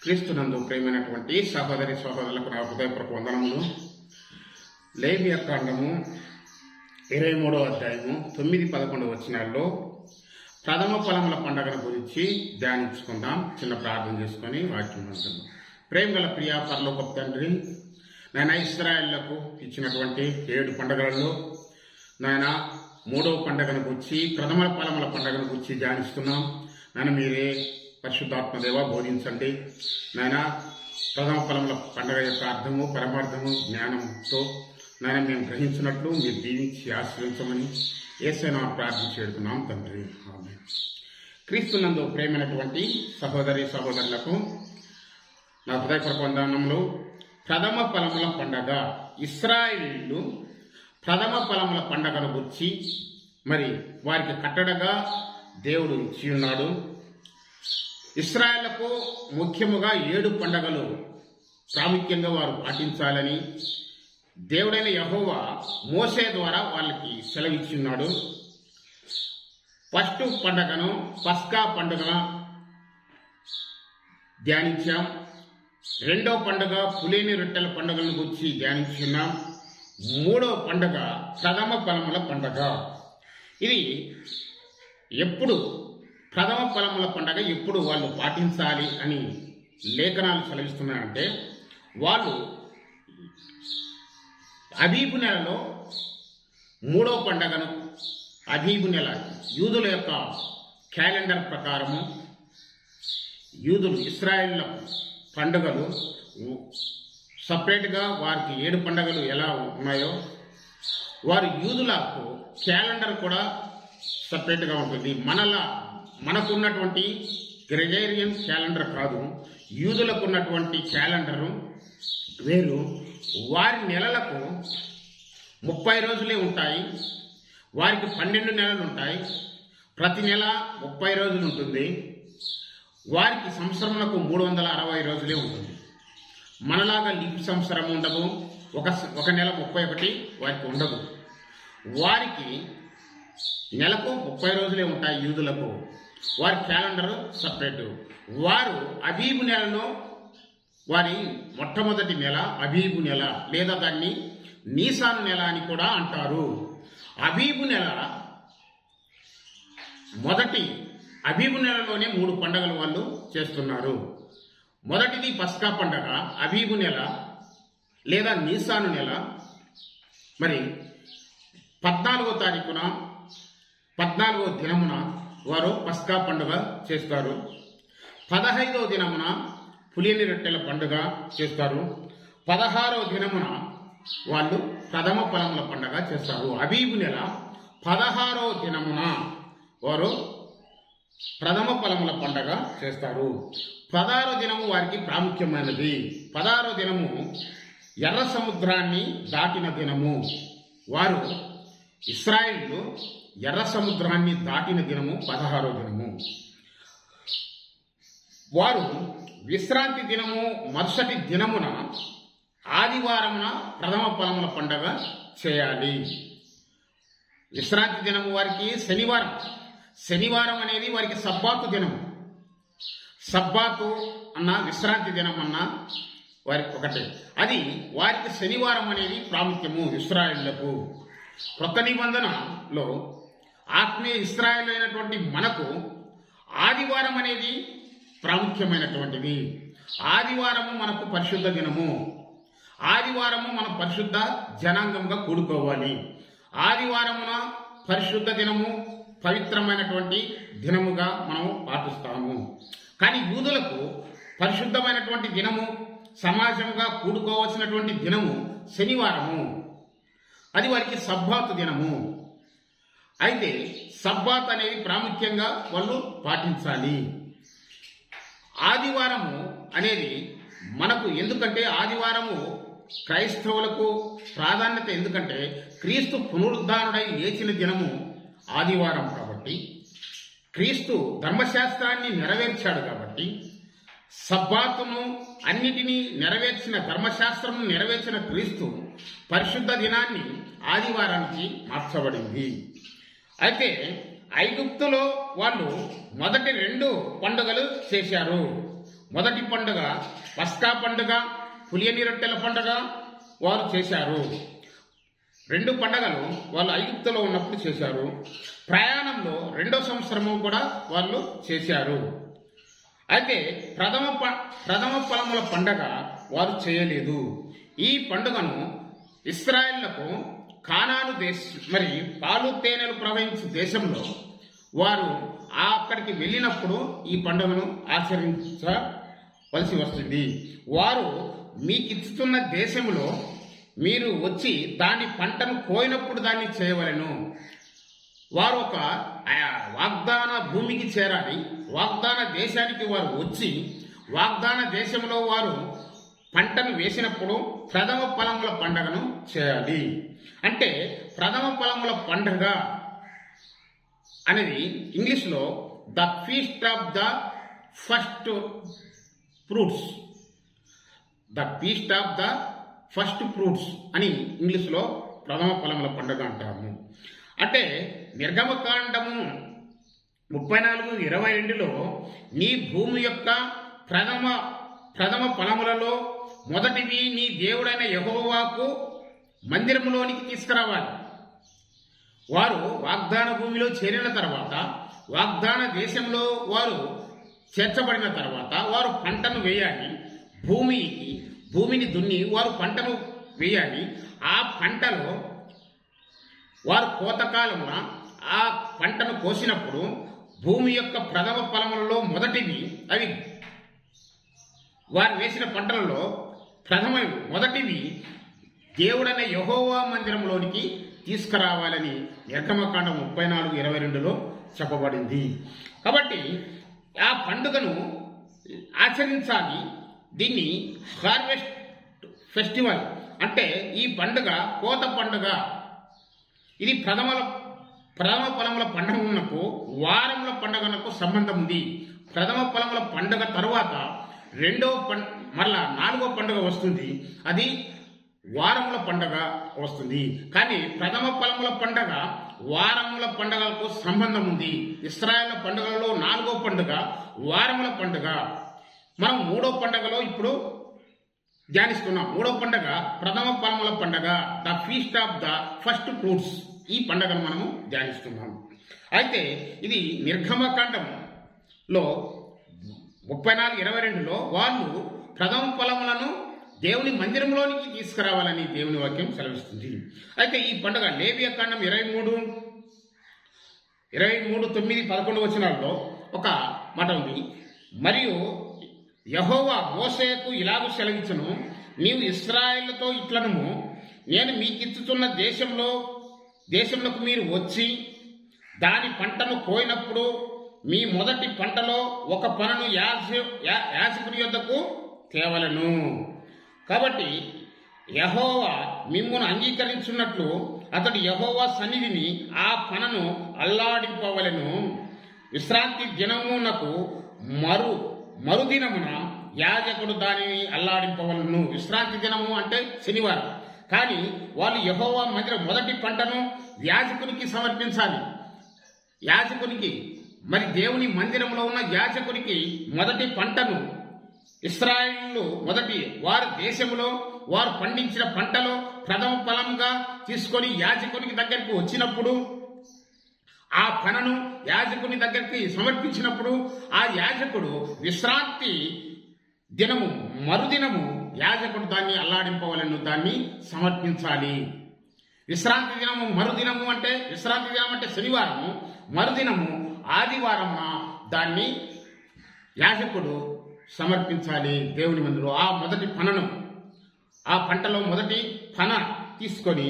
క్రీస్తునందు ప్రేమైనటువంటి సహోదరి సహోదరులకు నా హృదయపూర్వక వందనములు. లేవియ కాండము 23వ అధ్యాయము 9-11 వచనాల్లో ప్రథమ ఫలముల పండుగల గురించి ధ్యానించుకుందాం. చిన్న ప్రార్థన చేసుకొని వాక్యం అంటున్నాం. ప్రేమ గల ప్రియ పరలోకపు తండ్రి, నాయన ఇశ్రాయేళ్లకు ఇచ్చినటువంటి 7 పండుగలలో నాయన 3వ పండుగను గురించి ప్రథమ ఫలముల పండుగను గురించి ధ్యానిస్తున్నాం. నాయన మీరే పరిశుద్ధాత్మదేవ బోధించండి. నాయన ప్రథమ ఫలముల పండుగ యొక్క అర్థము పరమార్థము జ్ఞానంతో నాయన మేము గ్రహించినట్లు మీరు దీవించి ఆశ్రయించమని యేసయ్య ప్రార్థన చేస్తున్నాం తండ్రి. ఆమేన్. క్రీస్తునందు ప్రేమైనటువంటి సహోదరి సహోదరులకు నా హృదయపూర్వక వందనములు. ప్రథమ ఫలముల పండగ, ఇశ్రాయేలీయులు ప్రథమ ఫలముల పండగను గురించి మరి వారికి కట్టడగా దేవుడు ఇచ్చి ఉన్నాడు. ఇశ్రాయేలుకు ముఖ్యముగా 7 పండగలు ప్రాముఖ్యంగా వారు పాటించాలని దేవుడైన యెహోవా మోషే ద్వారా వాళ్ళకి సెలవిచ్చున్నాడు. ఫస్ట్ పండగను పస్కా పండుగ ధ్యానించాం. 2వ పండుగ పులేని రొట్టెల పండుగలను గురించి ధ్యానించున్నాం. 3వ పండుగ ప్రథమ ఫలముల పండుగ. ఇది ఎప్పుడు ప్రథమ ఫలముల పండుగ ఎప్పుడు వాళ్ళు పాటించాలి అని లేఖనాలు సెలవిస్తున్నాయంటే, వాళ్ళు అబీబు నెలలో 3వ పండుగను, అబీబు నెల యూదుల యొక్క క్యాలెండర్ ప్రకారము యూదులు ఇశ్రాయేళ్ల పండుగలు సపరేట్గా వారికి 7 పండుగలు ఎలా ఉన్నాయో వారి యూదులకు క్యాలెండర్ కూడా సపరేట్గా ఉంటుంది. మనకున్నటువంటి గ్రెగేరియన్ క్యాలెండర్ కాదు, యూదులకు ఉన్నటువంటి క్యాలెండరు వేరు. వారి నెలలకు 30 రోజులే ఉంటాయి. వారికి 12 నెలలు ఉంటాయి. ప్రతి నెల 30 రోజులు ఉంటుంది. వారికి సంవత్సరములకు 360 రోజులే ఉంటుంది. మనలాగా లీప్ సంవత్సరం ఉండదు. ఒక నెల 31 వారికి ఉండదు. వారికి నెలకు 30 రోజులే ఉంటాయి యూదులకు. వారి క్యాలెండర్ సపరేటు. వారు అబీబు నెలలో వారి మొట్టమొదటి నెల అబీబు నెల, లేదా దాన్ని నీసాను నెల అని కూడా అంటారు. అబీబు నెల అబీబు నెలలోనే 3 పండుగలు వాళ్ళు చేస్తున్నారు. మొదటిది పస్కా పండగ, అబీబు నెల లేదా నీసాను నెల. మరి 14వ తారీఖున 14వ దినమున వారు పస్కా పండుగ చేస్తారు. 15వ దినమున పులియని రొట్టెల పండుగ చేస్తారు. 16వ దినమున వాళ్ళు ప్రథమ ఫలముల పండుగ చేస్తారు. అబీబు నెల 16వ దినమున వారు ప్రథమ ఫలముల పండుగ చేస్తారు. 16వ దినము వారికి ప్రాముఖ్యమైనది. 16వ దినము ఎర్ర సముద్రాన్ని దాటిన దినము. వారు ఇశ్రాయేలు ఎర్ర సముద్రాన్ని దాటిన దినము 16వ దినము. వారు విశ్రాంతి దినము మరుసటి దినమున ఆదివారమున ప్రథమ ఫలముల పండుగ చేయాలి. విశ్రాంతి దినము వారికి శనివారం అనేది వారికి సబ్బాతు దినము. సబ్బాతు అన్న విశ్రాంతి దినం అన్న వారికి ఒకటే. అది వారికి శనివారం అనేది ప్రాముఖ్యము ఇశ్రాయేలులకు. కొత్త నిబంధనలో ఆత్మీయ ఇశ్రాయేలు అయినటువంటి మనకు ఆదివారం అనేది ప్రాముఖ్యమైనటువంటిది. ఆదివారము మనకు పరిశుద్ధ దినము. ఆదివారము మనం పరిశుద్ధ జనాంగంగా కూడుకోవాలి. ఆదివారమున పరిశుద్ధ దినము, పవిత్రమైనటువంటి దినముగా మనం పాటిస్తాము. కానీ యూదులకు పరిశుద్ధమైనటువంటి దినము, సమాజంగా కూడుకోవాల్సినటువంటి దినము శనివారము. అది వారికి సబ్బాతు దినము. అయితే సబ్బాత్ అనేది ప్రాముఖ్యంగా వాళ్ళు పాటించాలి. ఆదివారము అనేది మనకు ఎందుకంటే ఆదివారము క్రైస్తవులకు ప్రాధాన్యత. ఎందుకంటే క్రీస్తు పునరుద్ధానుడై లేచిన దినము ఆదివారం కాబట్టి, క్రీస్తు ధర్మశాస్త్రాన్ని నెరవేర్చాడు కాబట్టి, సబ్బాతును అన్నిటినీ నెరవేర్చిన ధర్మశాస్త్రం నెరవేర్చిన క్రీస్తు పరిశుద్ధ దినాన్ని ఆదివారానికి మార్చబడింది. అయితే ఐగుప్తులో వాళ్ళు మొదటి 2 పండుగలు చేశారు. మొదటి పండుగ పస్కా పండుగ, పులియని రొట్టెల పండుగ వారు చేశారు. 2 పండుగలు వాళ్ళు ఐగుప్తులో ఉన్నప్పుడు చేశారు. ప్రయాణంలో 2వ సంవత్సరము కూడా వాళ్ళు చేశారు. అయితే ప్రథమ ఫలముల పండగ వారు చేయలేదు. ఈ పండుగను ఇశ్రాయేళ్లకు కానాను మరి పాలు తేనెలు ప్రవహించే దేశంలో వారు అక్కడికి వెళ్ళినప్పుడు ఈ పండుగను ఆచరించవలసి వస్తుంది. వారు మీకిచ్చుతున్న దేశంలో మీరు వచ్చి దాని పంటను కోయినప్పుడు దాన్ని చేయవలెను. వారు ఒక వాగ్దాన భూమికి చేరాలి. వాగ్దాన దేశానికి వారు వచ్చి వాగ్దాన దేశంలో వారు పంటను వేసినప్పుడు ప్రథమ ఫలముల పండుగను చేయాలి. అంటే ప్రథమ ఫలముల పండుగ అనేది ఇంగ్లీష్లో the feast of the first fruits, the feast of the first fruits అని ఇంగ్లీష్లో ప్రథమ ఫలముల పండుగ అంటాము. అంటే నిర్గమకాండము 34:22లో నీ భూమి యొక్క ప్రథమ ఫలములలో మొదటిది నీ దేవుడైన యెహోవాకు మందిరములోనికి తీసుకురావాలి. వారు వాగ్దాన భూమిలో చేరిన తర్వాత, వాగ్దాన దేశంలో వారు చేర్చబడిన తర్వాత వారు పంటను వేయాలి. భూమిని దున్ని వారు పంటను వేయాలి. ఆ పంటలో వారు కోతకాలమున ఆ పంటను కోసినప్పుడు భూమి యొక్క ప్రథమ ఫలములలో మొదటివి, అవి వారు వేసిన పంటలలో మొదటివి దేవుడైన యెహోవా మందిరంలోనికి తీసుకురావాలని నిర్గమకాండం 34:22లో చెప్పబడింది. కాబట్టి ఆ పండుగను ఆచరించాలి. దీన్ని హార్వెస్ట్ ఫెస్టివల్ అంటే ఈ పండుగ కోత పండుగ. ఇది ప్రథమ ఫలముల పండుగకు వారముల పండుగకు సంబంధం ఉంది. ప్రథమ ఫలముల పండుగ తరువాత మరలా 4వ పండుగ వస్తుంది. అది వారముల పండుగ వస్తుంది. కానీ ప్రథమ ఫలముల పండుగ వారముల పండుగలకు సంబంధం ఉంది. ఇశ్రాయేలు పండుగలలో 4వ పండుగ వారముల పండుగ. మనం 3వ పండుగలో ఇప్పుడు ధ్యానిస్తున్నాం. 3వ పండుగ ప్రథమ ఫలముల పండుగ, the feast of the first fruits. ఈ పండుగను మనము ధ్యానిస్తున్నాం. అయితే ఇది నిర్గమకాండంలో 34:22లో వాళ్ళు ప్రథమ ఫలములను దేవుని మందిరంలోనికి తీసుకురావాలని దేవుని వాక్యం సెలవిస్తుంది. అయితే ఈ పండుగ లేవియాకాండం 23:9-11 ఒక మాట ఉంది. మరియు యెహోవా మోషేకు ఇలాగూ సెలవిచ్చును, నీవు ఇశ్రాయేలుతో ఇట్లనము, నేను మీకిచ్చుతున్న దేశంలోకి మీరు వచ్చి దాని పంటను కోయినప్పుడు మీ మొదటి పంటలో ఒక పనను యాజకుని యొద్దకు తేవలను. కాబట్టి యెహోవా మిమ్మును అంగీకరించున్నట్లు అతడు యెహోవా సన్నిధిని ఆ పనను అల్లాడింపవలెను. విశ్రాంతి దినమునకు మరుదినమున యాజకుడు దానిని అల్లాడింపవలను. విశ్రాంతి దినము అంటే శనివారం. కానీ వాళ్ళు యెహోవా మందిరం మొదటి పంటను యాజకునికి సమర్పించాలి. యాజకునికి, మరి దేవుని మందిరంలో ఉన్న యాజకునికి మొదటి పంటను ఇశ్రాయేలు వారి దేశంలో వారు పండించిన పంటలో ప్రథమ ఫలంగా తీసుకొని యాజకునికి దగ్గరికి వచ్చినప్పుడు, ఆ పనను యాజకుని దగ్గరికి సమర్పించినప్పుడు ఆ యాజకుడు విశ్రాంతి దినము మరుదినము యాజకుడు దాన్ని అల్లాడింపవలను, దాన్ని సమర్పించాలి. విశ్రాంతి దినము మరుదినము అంటే, విశ్రాంతి దినం అంటే శనివారము, మరుదినము ఆదివారం దాన్ని యాజకుడు సమర్పించాలి దేవుని మందిరంలో. ఆ మొదటి పనను, ఆ పంటలో మొదటి పన తీసుకొని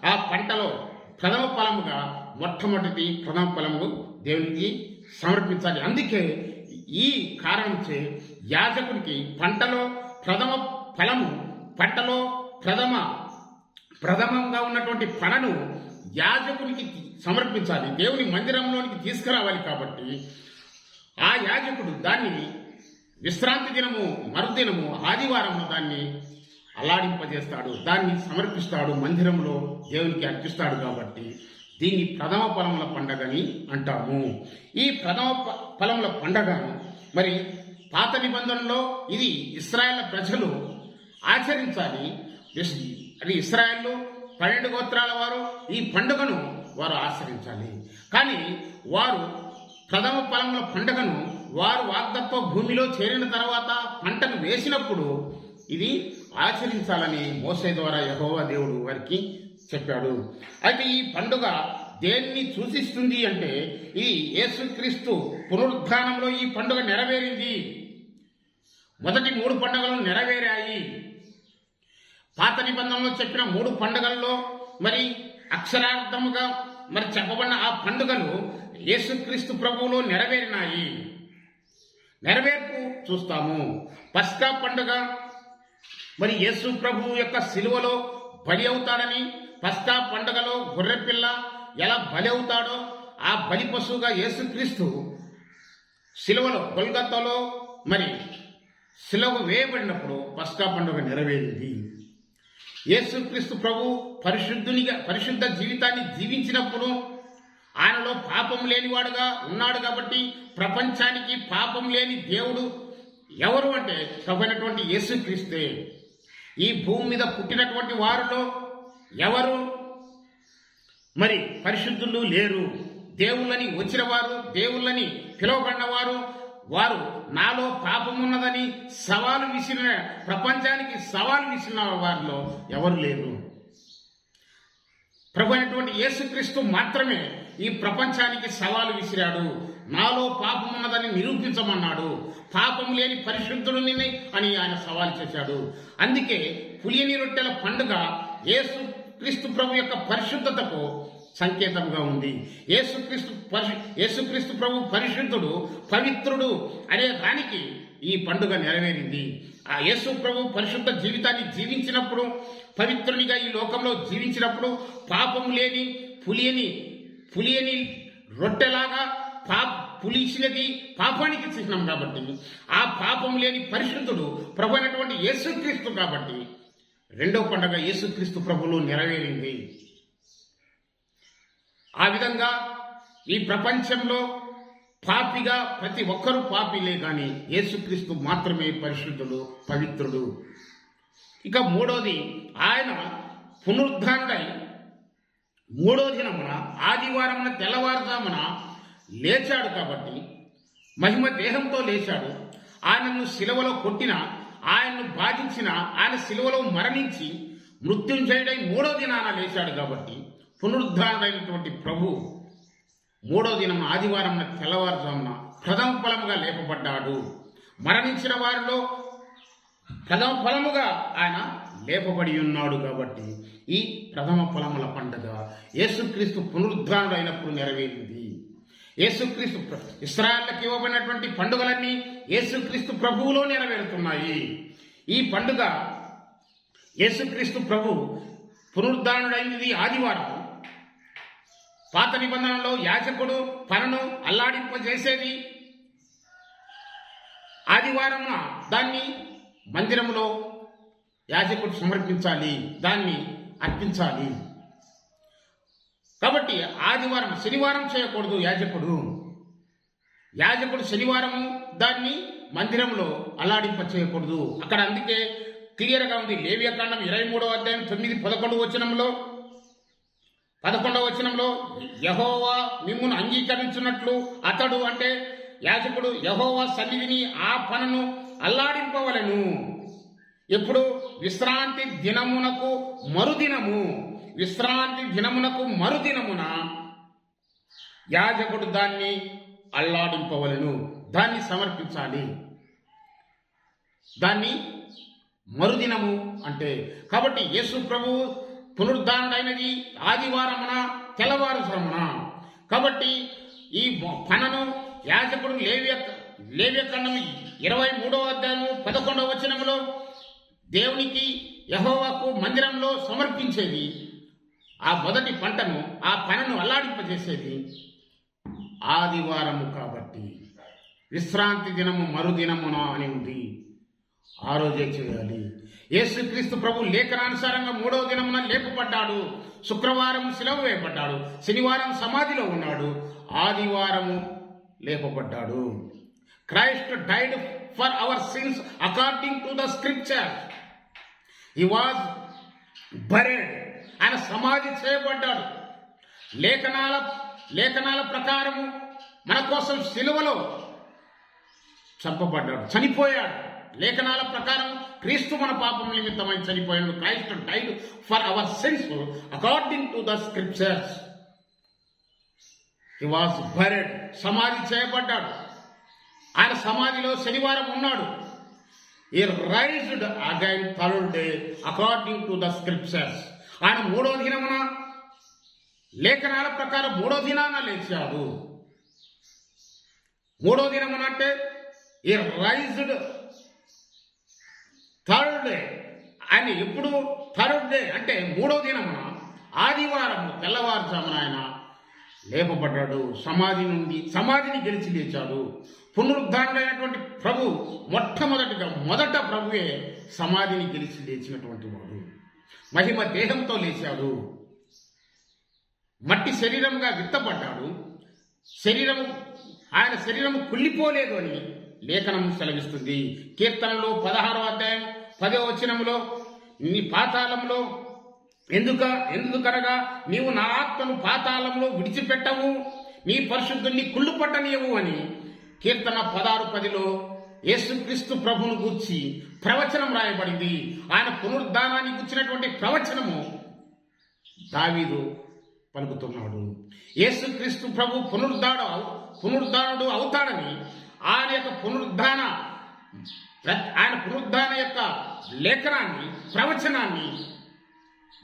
ఆ పంటలో ప్రథమ ఫలముగా మొట్టమొదటి ప్రథమ ఫలము దేవునికి సమర్పించాలి. అందుకే ఈ కారణంచే యాజకుడికి పంటలో ప్రథమ ఫలము, పంటలో ప్రథమంగా ఉన్నటువంటి పనను యాజకునికి సమర్పించాలి, దేవుని మందిరంలోనికి తీసుకురావాలి. కాబట్టి ఆ యాజకుడు దాన్ని విశ్రాంతి దినము మరుదినము ఆదివారము దాన్ని అల్లాడింపజేస్తాడు, దాన్ని సమర్పిస్తాడు, మందిరంలో దేవునికి అర్పిస్తాడు. కాబట్టి దీన్ని ప్రథమ ఫలముల పండగని అంటాము. ఈ ప్రథమ ఫలముల పండగను మరి పాత నిబంధనలో ఇది ఇశ్రాయేల్ ప్రజలు ఆచరించాలి. అది ఇశ్రాయేల్ 12 గోత్రాల వారు ఈ పండుగను వారు ఆచరించాలి. కానీ వారు ప్రథమ ఫలముల పండుగను వారు వాగ్దత్వ భూమిలో చేరిన తర్వాత పంటను వేసినప్పుడు ఇది ఆచరించాలని మోసే ద్వారా యెహోవా దేవుడు వారికి చెప్పాడు. అయితే ఈ పండుగ దేన్ని సూచిస్తుంది అంటే ఈ యేసుక్రీస్తు పునరుద్ధానంలో ఈ పండుగ నెరవేరింది. మొదటి 3 పండుగలు నెరవేరాయి. పాత నిబంధనలో చెప్పిన 3 పండుగల్లో మరి అక్షరార్థముగా మరి చెప్పబడిన ఆ పండుగలు యేసుక్రీస్తు ప్రభువులో నెరవేరినాయి. నెరవేర్పు చూస్తాము. పస్కా పండుగ మరి యేసు ప్రభువు యొక్క శిలువలో బలి అవుతాడని, పస్కా పండుగలో గొర్రెపిల్ల ఎలా బలి అవుతాడో ఆ బలి పశువుగా యేసుక్రీస్తు శిలువలో గొల్గొతాలో మరి శిలువ వేయబడినప్పుడు పస్కా పండుగ నెరవేరింది. యేసుక్రీస్తు ప్రభు పరిశుద్ధ జీవితాన్ని జీవించినప్పుడు ఆయనలో పాపం లేనివాడుగా ఉన్నాడు కాబట్టి ప్రపంచానికి పాపం లేని దేవుడు ఎవరు అంటే ప్రభువైనటువంటి యేసుక్రీస్తే. ఈ భూమి మీద పుట్టినటువంటి వారిలో ఎవరు మరి పరిశుద్ధులు లేరు. దేవుళ్ళని వచ్చిన వారు, దేవుళ్ళని పిలువబడిన వారు నాలో పాపం ఉన్నదని సవాలు విసిరిన, ప్రపంచానికి సవాలు విసిరిన వారిలో ఎవరు లేరు. ప్రభు అయినటువంటి యేసుక్రీస్తు మాత్రమే ఈ ప్రపంచానికి సవాలు విసిరాడు. నాలో పాపం ఉన్నదని నిరూపించమన్నాడు. పాపం లేని పరిశుద్ధుడిని అని ఆయన సవాలు చేశాడు. అందుకే పులియని రొట్టెల పండుగ యేసుక్రీస్తు ప్రభు యొక్క పరిశుద్ధతకు సంకేతంగా ఉంది. యేసుక్రీస్తు ప్రభు పరిశుద్ధుడు, పవిత్రుడు అనే దానికి ఈ పండుగ నెరవేరింది. ఆ యేసు ప్రభు పరిశుద్ధ జీవితాన్ని జీవించినప్పుడు, పవిత్రునిగా ఈ లోకంలో జీవించినప్పుడు పాపం లేని పులియని రొట్టెలాగా పులిసినది పాపానికి చిహ్నం కాబట్టి ఆ పాపం లేని పరిశుద్ధుడు ప్రభు అయినటువంటి యేసుక్రీస్తు కాబట్టి 2వ పండుగ యేసుక్రీస్తు ప్రభువులో నెరవేరింది. ఆ విధంగా ఈ ప్రపంచంలో పాపిగా ప్రతి ఒక్కరూ పాపిలే కానీ యేసుక్రీస్తు మాత్రమే పరిశుద్ధుడు, పవిత్రుడు. ఇక 3వది, ఆయన పునరుద్ధానుడై 3వ దినమున ఆదివారమున తెల్లవారుజామున లేచాడు కాబట్టి, మహిమ దేహంతో లేచాడు. ఆయనను శిలువలో కొట్టిన, ఆయన్ను బాధించిన, ఆయన శిలువలో మరణించి మృత్యుంజయుడై 3వ దినాన లేచాడు కాబట్టి పునరుద్ధానుడైనటువంటి ప్రభు 3వ దినం ఆదివారమున తెల్లవారుజామున ప్రథమ ఫలముగా లేపబడ్డాడు. మరణించిన వారిలో ప్రథమ ఫలముగా ఆయన లేపబడి ఉన్నాడు కాబట్టి ఈ ప్రథమ ఫలముల పండుగ యేసుక్రీస్తు పునరుద్ధానుడు అయినప్పుడు నెరవేరింది. యేసుక్రీస్తు ఇశ్రాయేలుకి ఇవ్వబడినటువంటి పండుగలన్నీ యేసుక్రీస్తు ప్రభువులో నెరవేరుతున్నాయి. ఈ పండుగ యేసుక్రీస్తు ప్రభు పునరుద్ధానుడైనది ఆదివారం. పాత నిబంధనలో యాజకుడు పనను అల్లాడింపజేసేది ఆదివారమున, దాన్ని మందిరములో యాజకుడు సమర్పించాలి, దాన్ని అర్పించాలి. కాబట్టి ఆదివారం, శనివారం చేయకూడదు యాజకుడు శనివారము దాన్ని మందిరంలో అల్లాడింప చేయకూడదు. అక్కడ అందుకే క్లియర్గా ఉంది. లేవియాకాండం 23వ అధ్యాయం 9-11 వచనంలో యెహోవా మిమ్మును అంగీకరించినట్లు అతడు అంటే యాజకుడు యెహోవా సన్నిధిని ఆ పనును అల్లాడింపవలెను. ఎప్పుడు? విశ్రాంతి దినమునకు మరుదినమున యాజకుడు దాన్ని అల్లాడింపవలెను, దాన్ని సమర్పించాలి. దాన్ని మరుదినము అంటే కాబట్టి యేసు ప్రభు పునరుద్ధానుడైనది ఆదివారమున తెల్లవారుజామున. కాబట్టి ఈ పనను యాజకుడు లేవియాకాండం 23వ అధ్యాయం 11వ వచనంలో దేవునికి యెహోవాకు మందిరంలో సమర్పించేది. ఆ మొదటి పంటను, ఆ పనను అల్లాడింపజేసేది ఆదివారము కాబట్టి విశ్రాంతి దినము మరుదినమున అని ఉంది. ఆ రోజే చేయాలి. యేసుక్రీస్తు ప్రభు లేఖనానుసారంగా 3వ దినమున లేపబడ్డాడు. శుక్రవారం శిలువ వేయబడ్డాడు. శనివారం సమాధిలో ఉన్నాడు. ఆదివారము లేపబడ్డాడు. Christ died for our sins according to the scripture. He was buried. ఆయన సమాధి చేయబడ్డాడు. లేఖనాల ప్రకారము మన కోసం సిలువలో చంపబడ్డాడు, చనిపోయాడు. లేఖనాల ప్రకారం క్రీస్తు మన పాపం నిమిత్తమై చనిపోయాడు. Christ died for our sins according to the scriptures. He was buried. సమాధి చేయబడ్డాడు. ఆయన సమాధిలో శనివారం ఉన్నాడు. He raised again third day according to the scriptures. ఆయన మూడో దినమున లేఖనాల ప్రకారం మూడో దినాన లేచాడు. మూడో దినమున అంటే he raised థర్డ్ డే. ఆయన ఎప్పుడు థర్డ్ డే అంటే మూడో దినమున ఆదివారం తెల్లవారుజామున ఆయన లేపబడ్డాడు. సమాధిని గెలిచి లేచాడు. పునరుద్ధారుడైనటువంటి ప్రభు మొదట ప్రభువే సమాధిని గెలిచి లేచినటువంటి వాడు. మహిమ దేహంతో లేచాడు. మట్టి శరీరంగా విత్తపడ్డాడు. ఆయన శరీరము కుళ్ళిపోలేదు అని లేఖనం సెలవిస్తుంది. కీర్తనలో 16వ అధ్యాయం 10వ వచనములో, నీ పాతాళంలో ఎందుకనగా నీవు నా ఆత్మను పాతాళంలో విడిచిపెట్టవు, నీ పరిశుద్ధుని కుళ్ళు పట్టనీయవు అని కీర్తన 16:10లో యేసుక్రీస్తు ప్రభువును గూర్చి ప్రవచనం రాయబడింది. ఆయన పునరుద్ధానాన్ని గుర్చినటువంటి ప్రవచనము దావీదు పలుకుతున్నాడు. యేసుక్రీస్తు ప్రభు పునరుద్ధానుడు అవుతాడని ఆయన పునరుద్ధాన యొక్క లేఖనాన్ని, ప్రవచనాన్ని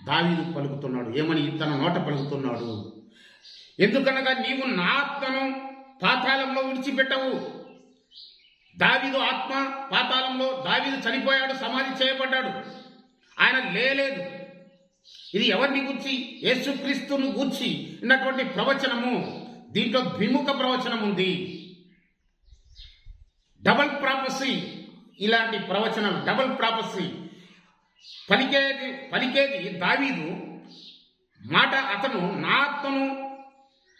దావీదు పలుకుతున్నాడు. ఏమని తన నోట పలుకుతున్నాడు? ఎందుకనగా నీవు నా ఆత్మను పాతాళంలో విడిచిపెట్టవు. దావీదు ఆత్మ పాతాళంలో, దావీదు చనిపోయాడు, సమాధి చేయబడ్డాడు, ఆయన లేలేదు. ఇది ఎవరిని గూర్చి? యేసుక్రీస్తును గూర్చి ఉన్నటువంటి ప్రవచనము. దీంట్లో ద్విముఖ ప్రవచనం ఉంది. Double prophecy. ఇలాంటి ప్రవచనాలు డబల్ ప్రాపసీ పలికేది దావీదు మాట. అతను నా ఆత్మను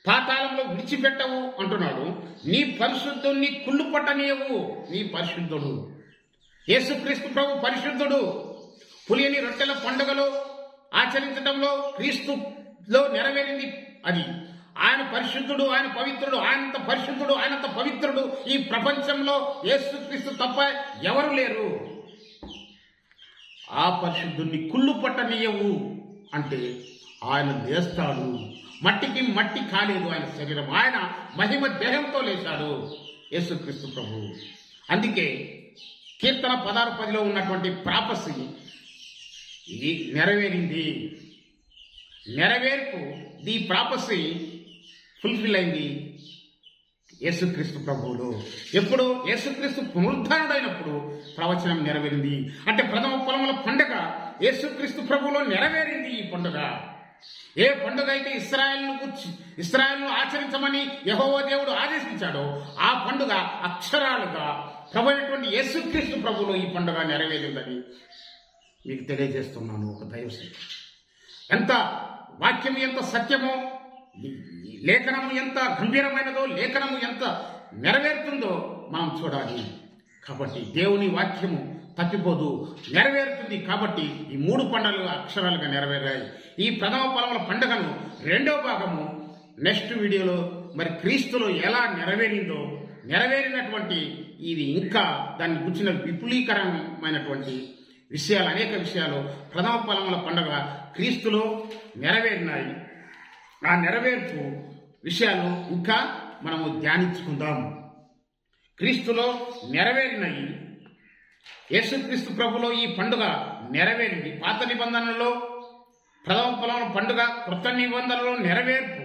పాతాళంలో విడిచిపెట్టవు అంటున్నాడు. నీ పరిశుద్ధుని కుళ్ళు పట్టనీయవు. నీ పరిశుద్ధుడు యేసుక్రీస్తు ప్రభు పరిశుద్ధుడు. పులియని రొట్టెల పండుగలో ఆచరించడంలో క్రీస్తులో నెరవేరింది అది. ఆయన పరిశుద్ధుడు, ఆయన పవిత్రుడు, ఆయనంత పరిశుద్ధుడు, ఆయనంత పవిత్రుడు ఈ ప్రపంచంలో యేసుక్రీస్తు తప్ప ఎవరు లేరు. ఆ పరిశుద్ధుని కుళ్ళు పట్టనీయవు అంటే ఆయన లేస్తాడు. మట్టికి మట్టి కాలేదు ఆయన శరీరం. ఆయన మహిమ దేహంతో లేచాడు యేసుక్రీస్తు ప్రభు. అందుకే కీర్తన 16:10లో ఉన్నటువంటి ప్రాపసీ ఇది నెరవేరింది. నెరవేర్పు ది ప్రాపసీ ఫుల్ఫిల్ అయింది యేసుక్రీస్తు ప్రభువులో. ఎప్పుడు? యేసుక్రీస్తు పునరుద్ధానుడైనప్పుడు ప్రవచనం నెరవేరింది. అంటే ప్రథమ ఫలముల పండుగ యేసుక్రీస్తు ప్రభువులో నెరవేరింది. ఈ పండుగ ఏ పండుగ అయితే ఇశ్రాయేలును ఆచరించమని యెహోవా దేవుడు ఆదేశించాడో ఆ పండుగ అక్షరాలుగా ప్రభు అయినటువంటి యేసుక్రీస్తు ప్రభువులో ఈ పండుగ నెరవేరిందని మీకు తెలియజేస్తున్నాను. ఒక దైవసేవ ఎంత వాక్యం ఎంత సత్యమో, లేఖనము ఎంత గంభీరమైనదో, లేఖనము ఎంత నెరవేరుతుందో మనం చూడాలి. కాబట్టి దేవుని వాక్యము తప్పిపోదు, నెరవేరుతుంది. కాబట్టి ఈ 3 పండుగలు అక్షరాలుగా నెరవేరాయి. ఈ ప్రథమ ఫలముల పండుగను 2వ భాగము నెక్స్ట్ వీడియోలో మరి క్రీస్తులో ఎలా నెరవేరిందో, నెరవేరినటువంటి ఇది ఇంకా దాన్ని గుర్చిన విపులీకరమైనటువంటి విషయాలు, అనేక విషయాలు ప్రథమ ఫలముల పండుగ క్రీస్తులో నెరవేరినాయి. ఆ నెరవేర్పు విషయాలు ఇంకా మనము ధ్యానించుకుందాం. క్రీస్తులో నెరవేరినవి. యేసుక్రీస్తు ప్రభులో ఈ పండుగ నెరవేరింది. పాత నిబంధనలో ప్రథమ ఫలముల పండుగ, క్రొత్త నిబంధనలో నెరవేర్పు,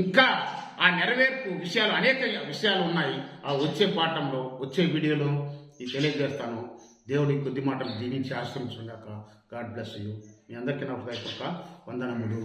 ఇంకా ఆ నెరవేర్పు విషయాలు, అనేక విషయాలు ఉన్నాయి. ఆ వచ్చే పాఠంలో, వచ్చే వీడియోలో ఇది తెలియజేస్తాను. దేవుడి కొద్ది మాటలు దీవించి ఆశ్రయించుగాక. God bless you. మీ అందరికీ నా హృదయపూర్వక వందనములు.